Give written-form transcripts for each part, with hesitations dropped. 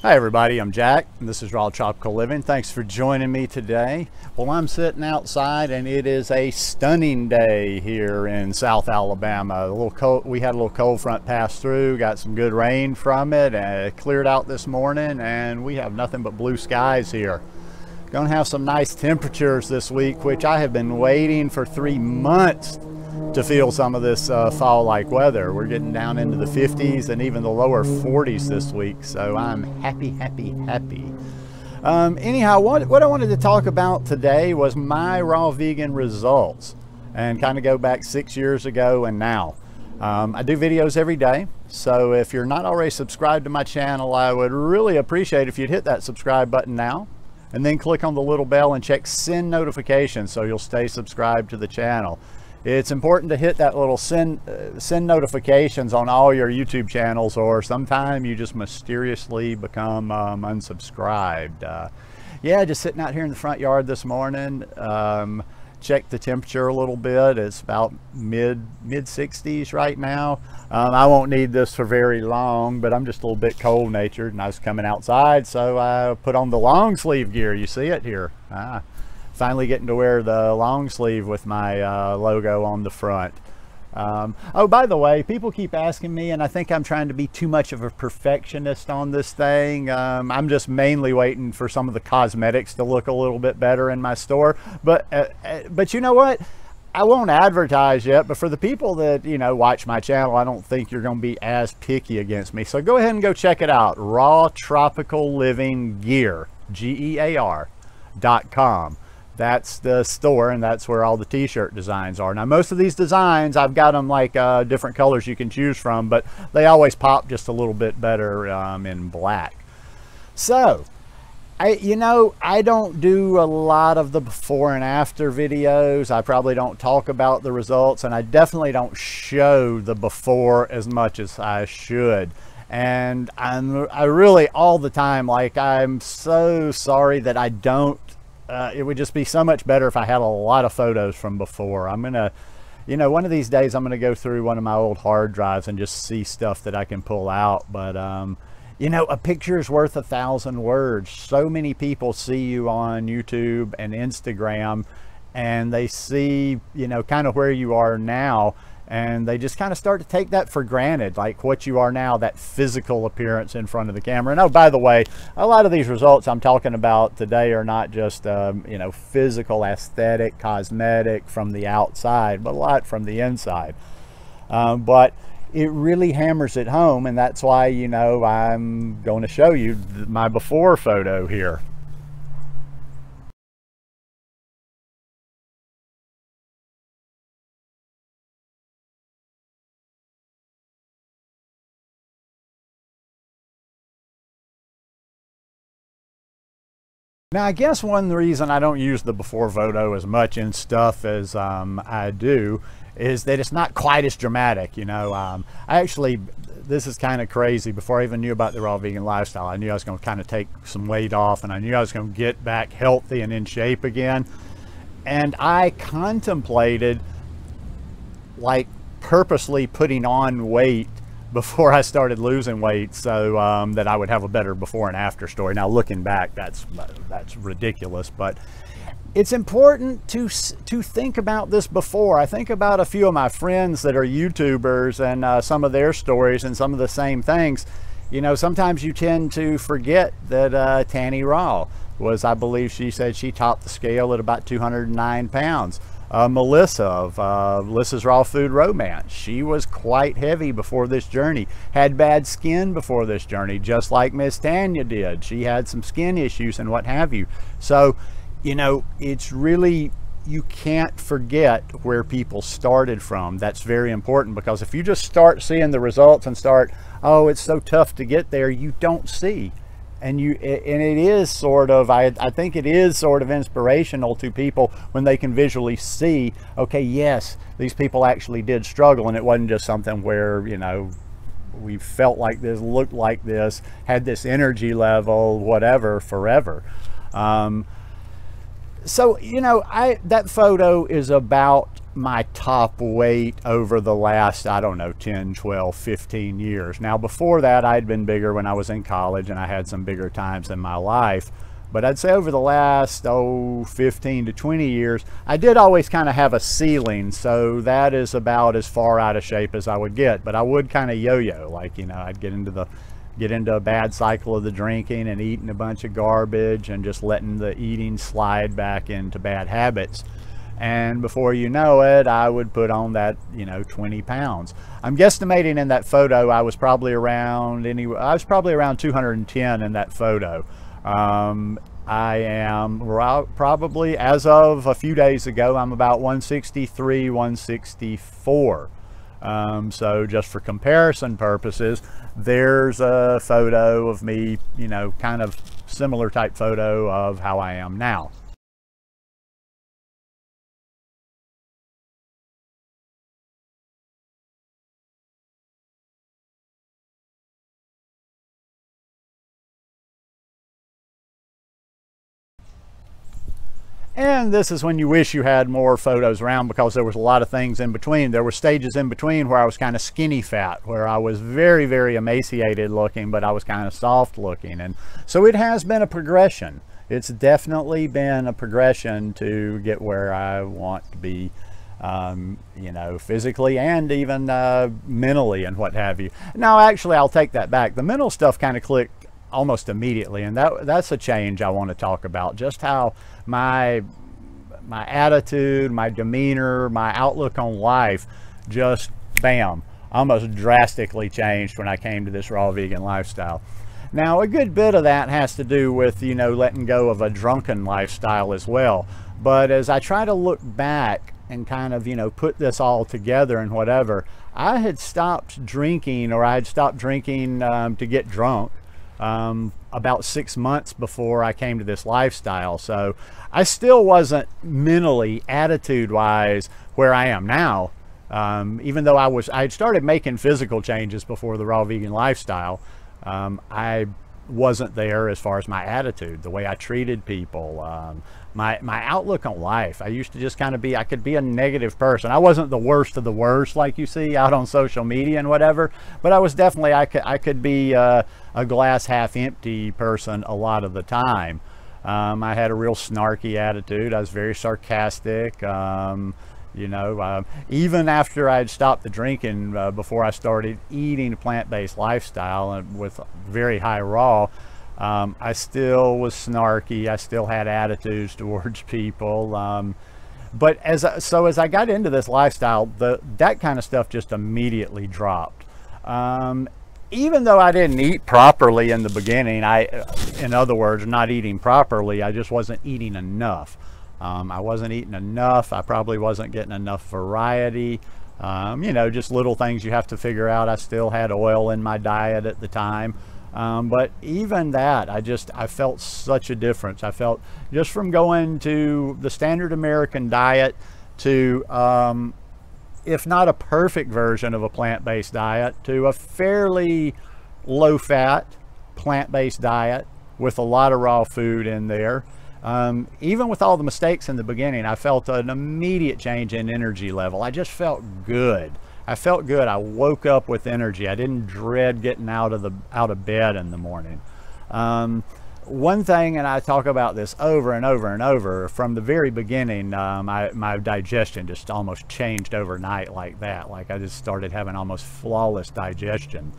Hi everybody, I'm Jack and this is Raw Tropical Living. Thanks for joining me today. Well, I'm sitting outside and it is a stunning day here in South Alabama. A little cold, we had a little cold front pass through, got some good rain from it, and it cleared out this morning and we have nothing but blue skies here. Gonna have some nice temperatures this week, which I have been waiting for 3 months to feel some of this fall-like weather. We're getting down into the 50s and even the lower 40s this week, so I'm happy. Anyhow, what I wanted to talk about today was my raw vegan results and kind of go back 6 years ago and now. I do videos every day, so if you're not already subscribed to my channel, I would really appreciate if you'd hit that subscribe button now and then click on the little bell and check send notifications so you'll stay subscribed to the channel. It's important to hit that little send notifications on all your YouTube channels, or sometime you just mysteriously become unsubscribed. Yeah, just sitting out here in the front yard this morning. Checked the temperature a little bit. It's about mid 60s right now. I won't need this for very long, but I'm just a little bit cold natured and I was coming outside, so I put on the long sleeve gear. You see it here. Finally getting to wear the long sleeve with my logo on the front. Oh, by the way, people keep asking me, and I think I'm trying to be too much of a perfectionist on this thing. I'm just mainly waiting for some of the cosmetics to look a little bit better in my store. But you know what? I won't advertise yet, but for the people that, you know, watch my channel, I don't think you're going to be as picky against me. So go ahead and go check it out. Raw Tropical Living Gear, GEAR.com. That's the store, and that's where all the t-shirt designs are. Now, most of these designs, I've got them like different colors you can choose from, but they always pop just a little bit better in black. So, I don't do a lot of the before and after videos. I probably don't talk about the results, and I definitely don't show the before as much as I should. And I really all the time, like, I'm so sorry that I don't. It would just be so much better if I had a lot of photos from before. I'm gonna, one of these days I'm gonna go through one of my old hard drives and just see stuff that I can pull out. But a picture is worth 1,000 words. So many people see you on YouTube and Instagram, and they see, kind of where you are now, and they just kind of start to take that for granted, like what you are now, that physical appearance in front of the camera. And oh, by the way, a lot of these results I'm talking about today are not just, physical, aesthetic, cosmetic from the outside, but a lot from the inside. But it really hammers it home, and that's why, I'm going to show you my before photo here. Now, I guess one reason I don't use the before photo as much in stuff as I do is that it's not quite as dramatic. This is kind of crazy. Before I even knew about the raw vegan lifestyle, I knew I was going to kind of take some weight off, and I knew I was going to get back healthy and in shape again. And I contemplated, like, purposely putting on weight before I started losing weight, so that I would have a better before and after story. Now, looking back, that's ridiculous, but it's important to think about this before. I think about a few of my friends that are YouTubers and some of their stories and some of the same things. Sometimes you tend to forget that Tanny Raw was, I believe she said she topped the scale at about 209 pounds. Melissa of Melissa's Raw Food Romance, she was quite heavy before this journey, had bad skin before this journey, just like Miss Tanya did. She had some skin issues and what have you. So, it's really, you can't forget where people started from. That's very important, because if you just start seeing the results and start, oh, it's so tough to get there, you don't see. And it is sort of, I think it is sort of inspirational to people when they can visually see, okay, yes, these people actually did struggle, and it wasn't just something where, we felt like this, looked like this, had this energy level, whatever, forever. So, that photo is about my top weight over the last, I don't know, 10, 12, 15 years. Now before that, I'd been bigger when I was in college and I had some bigger times in my life. But I'd say over the last, 15 to 20 years, I did always kind of have a ceiling. So that is about as far out of shape as I would get. But I would kind of yo-yo, like, you know, I'd get into a bad cycle of the drinking and eating a bunch of garbage and just letting the eating slide back into bad habits. And before you know it, I would put on that, you know, 20 pounds. I'm guesstimating in that photo, I was probably around 210 in that photo. I am probably, as of a few days ago, I'm about 163, 164. So just for comparison purposes, there's a photo of me, you know, kind of similar type photo of how I am now. And this is when you wish you had more photos around, because there was a lot of things in between. There were stages in between where I was kind of skinny fat, where I was very, very emaciated looking, but I was kind of soft looking. And so it has been a progression. It's definitely been a progression to get where I want to be, you know, physically and even mentally and what have you. Now, actually, I'll take that back. The mental stuff kind of clicked almost immediately, and that's a change I want to talk about. Just how my attitude, my demeanor, my outlook on life just bam, almost drastically changed when I came to this raw vegan lifestyle. Now, a good bit of that has to do with, you know, letting go of a drunken lifestyle as well. But as I try to look back and kind of, you know, put this all together and whatever, I had stopped drinking, or I had stopped drinking to get drunk about 6 months before I came to this lifestyle. So I still wasn't mentally, attitude-wise, where I am now. Even though I had started making physical changes before the raw vegan lifestyle, I wasn't there as far as my attitude, the way I treated people, my outlook on life. I used to just kind of be, I could be a negative person. I wasn't the worst of the worst like you see out on social media and whatever, but I was definitely, I could be a glass half empty person a lot of the time. I had a real snarky attitude. I was very sarcastic. You know, even after I'd stopped the drinking, before I started eating a plant-based lifestyle and with very high raw, I still was snarky. I still had attitudes towards people. But as I got into this lifestyle, that kind of stuff just immediately dropped. Even though I didn't eat properly in the beginning, in other words, not eating properly, I just wasn't eating enough. I wasn't eating enough. I probably wasn't getting enough variety. You know, just little things you have to figure out. I still had oil in my diet at the time. But even that, I felt such a difference. I felt just from going to the standard American diet to, if not a perfect version of a plant-based diet, to a fairly low-fat plant-based diet with a lot of raw food in there. Even with all the mistakes in the beginning, I felt an immediate change in energy level. I just felt good. I felt good. I woke up with energy. I didn't dread getting out of bed in the morning. One thing, and I talk about this over and over and over, from the very beginning, my digestion just almost changed overnight like that. Like I just started having almost flawless digestion.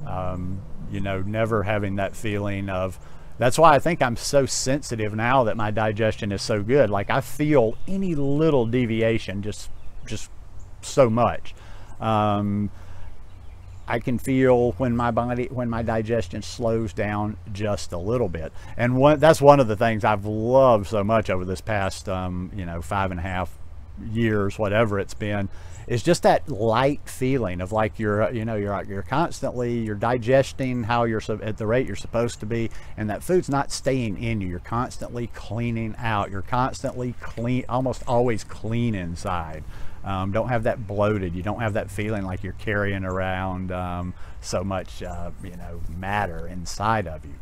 You know, never having that feeling of, that's why I think I'm so sensitive now that my digestion is so good. Like I feel any little deviation just so much. I can feel when my digestion slows down just a little bit. And that's one of the things I've loved so much over this past, you know, 5.5 years, whatever it's been, is just that light feeling of like you're constantly, you're digesting how you're at the rate you're supposed to be, and that food's not staying in you. You're constantly cleaning out. You're constantly clean, almost always clean inside. Don't have that bloated. You don't have that feeling like you're carrying around so much, you know, matter inside of you.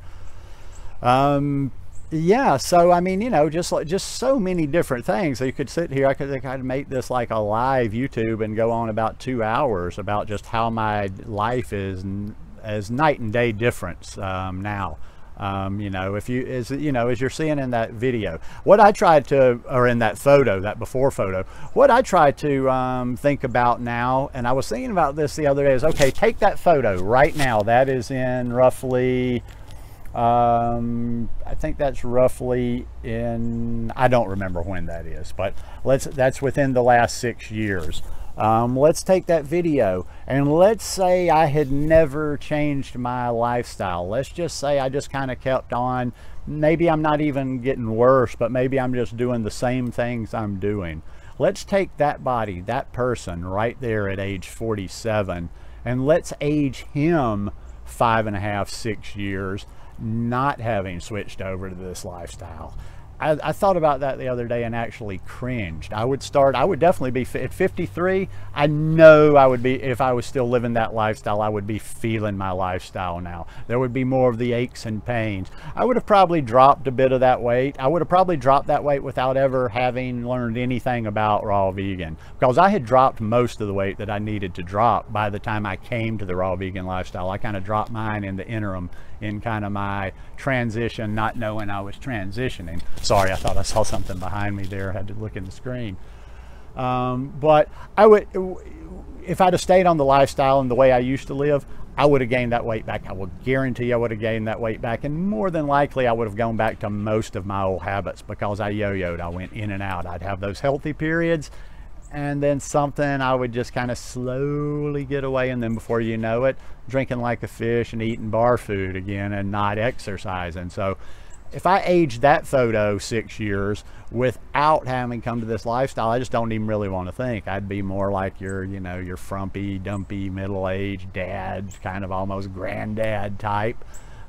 yeah, so I mean, you know, just so many different things. So you could sit here, I could think I'd make this like a live YouTube and go on about 2 hours about just how my life is as night and day difference now. You know, if you, as you know, as you're seeing in that video, what I tried to, or in that photo, that before photo, what I try to think about now, and I was thinking about this the other day, is okay, take that photo right now. That is in roughly, I think that's roughly in, I don't remember when that is, but that's within the last 6 years. Let's take that video and let's say I had never changed my lifestyle. Let's just say I just kind of kept on. Maybe I'm not even getting worse, but maybe I'm just doing the same things I'm doing. Let's take that body, that person right there at age 47, and let's age him 5.5, 6 years, not having switched over to this lifestyle. I thought about that the other day and actually cringed. I would definitely be at 53. I know I would be, if I was still living that lifestyle, I would be feeling my lifestyle now. There would be more of the aches and pains. I would have probably dropped a bit of that weight. I would have probably dropped that weight without ever having learned anything about raw vegan, because I had dropped most of the weight that I needed to drop by the time I came to the raw vegan lifestyle. I kind of dropped mine in the interim, in kind of my transition, not knowing I was transitioning. Sorry, I thought I saw something behind me there. I had to look in the screen. But I would, if I'd have stayed on the lifestyle and the way I used to live, I would have gained that weight back. I will guarantee you I would have gained that weight back, and more than likely I would have gone back to most of my old habits, because I yo-yoed. I went in and out. I'd have those healthy periods, and then something, I would just kind of slowly get away, and then before you know it, drinking like a fish and eating bar food again and not exercising. So if I aged that photo 6 years without having come to this lifestyle, I just don't even really want to think. I'd be more like your, you know, your frumpy, dumpy, middle-aged dad, kind of almost granddad type.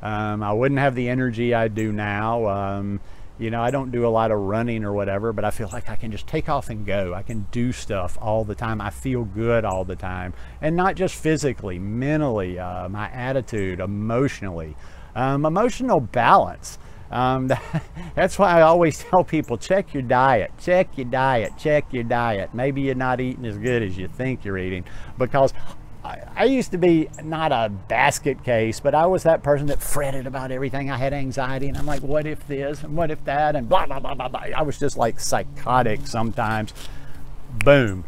I wouldn't have the energy I do now. You know, I don't do a lot of running or whatever, but I feel like I can just take off and go. I can do stuff all the time. I feel good all the time. And not just physically, mentally, my attitude, emotionally, emotional balance. That's why I always tell people, check your diet, check your diet, check your diet. Maybe you're not eating as good as you think you're eating, because I used to be not a basket case, but I was that person that fretted about everything. I had anxiety, and I'm like, what if this and what if that, and blah, blah, blah, blah, blah. I was just like psychotic sometimes. Boom,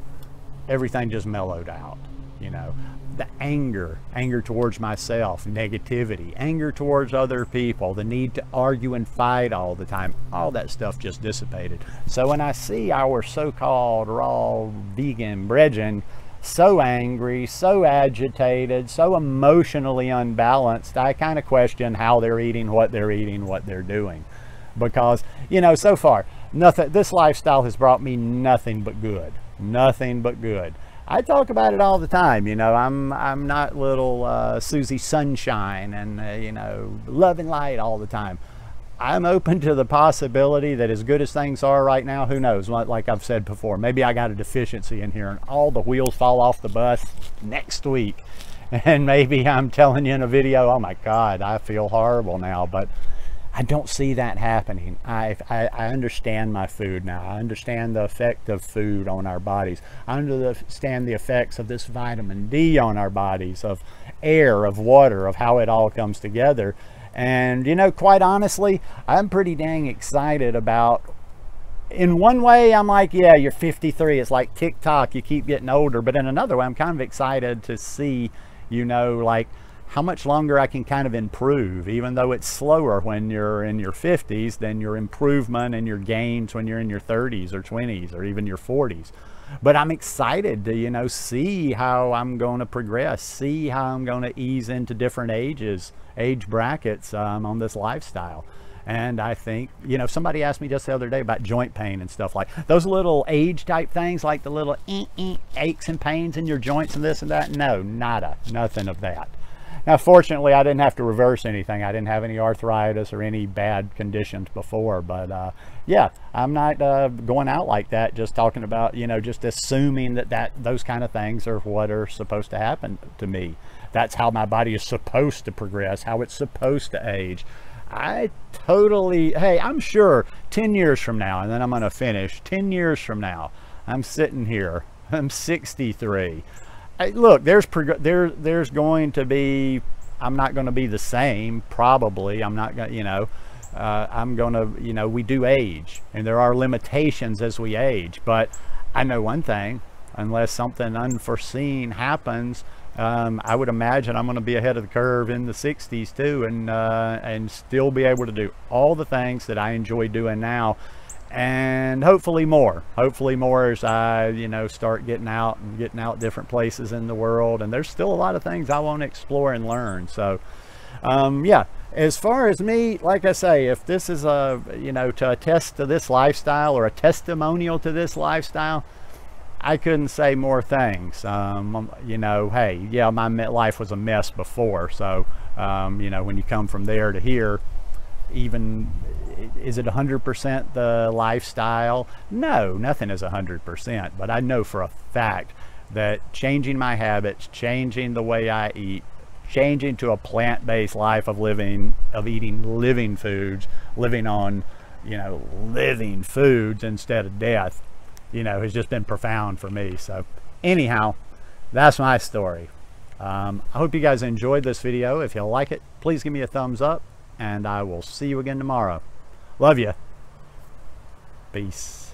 everything just mellowed out, you know. The anger towards myself, negativity, anger towards other people, the need to argue and fight all the time, all that stuff just dissipated. So when I see our so-called raw vegan brethren so angry, so agitated, so emotionally unbalanced, I kind of question how they're eating, what they're doing. Because, you know, so far, nothing, this lifestyle has brought me nothing but good. Nothing but good. I talk about it all the time, you know. I'm not little Susie Sunshine and, you know, love and light all the time. I'm open to the possibility that as good as things are right now, who knows, like I've said before, maybe I got a deficiency in here and all the wheels fall off the bus next week. And maybe I'm telling you in a video, oh my God, I feel horrible now, but I don't see that happening. I understand my food now. I understand the effect of food on our bodies. I understand the effects of this vitamin D on our bodies, of air, of water, of how it all comes together. And, you know, quite honestly, I'm pretty dang excited about, in one way, I'm like, yeah, you're 53. It's like TikTok, you keep getting older. But in another way, I'm kind of excited to see, you know, like how much longer I can kind of improve, even though it's slower when you're in your 50s than your improvement and your gains when you're in your 30s or 20s or even your 40s. But I'm excited to, you know, see how I'm going to progress, see how I'm going to ease into different age brackets on this lifestyle. And I think, you know, somebody asked me just the other day about joint pain and stuff, like those little age type things, like the little aches and pains in your joints and this and that. No, nada, nothing of that. Now, fortunately, I didn't have to reverse anything. I didn't have any arthritis or any bad conditions before. But yeah, I'm not going out like that, just talking about, you know, just assuming that those kind of things are what are supposed to happen to me. That's how my body is supposed to progress, how it's supposed to age. I totally, hey, I'm sure 10 years from now, and then I'm going to finish, 10 years from now, I'm sitting here, I'm 63. Look, there's going to be, I'm not going to be the same, probably. I'm not going to, you know, I'm going to, you know, we do age, and there are limitations as we age. But I know one thing, unless something unforeseen happens, I would imagine I'm going to be ahead of the curve in the 60s too, and still be able to do all the things that I enjoy doing now, and hopefully more as I, you know, start getting out different places in the world. And there's still a lot of things I want to explore and learn. So yeah, as far as me, like I say, if this is a, you know, to attest to this lifestyle or a testimonial to this lifestyle, I couldn't say more things. You know, hey, yeah, my life was a mess before. So, you know, when you come from there to here, even, is it 100% the lifestyle? No, nothing is 100%. But I know for a fact that changing my habits, changing the way I eat, changing to a plant-based life of eating living foods, living on, you know, living foods instead of death, you know, has just been profound for me. So anyhow, that's my story. I hope you guys enjoyed this video. If you like it, please give me a thumbs up, and I will see you again tomorrow. Love you. Peace.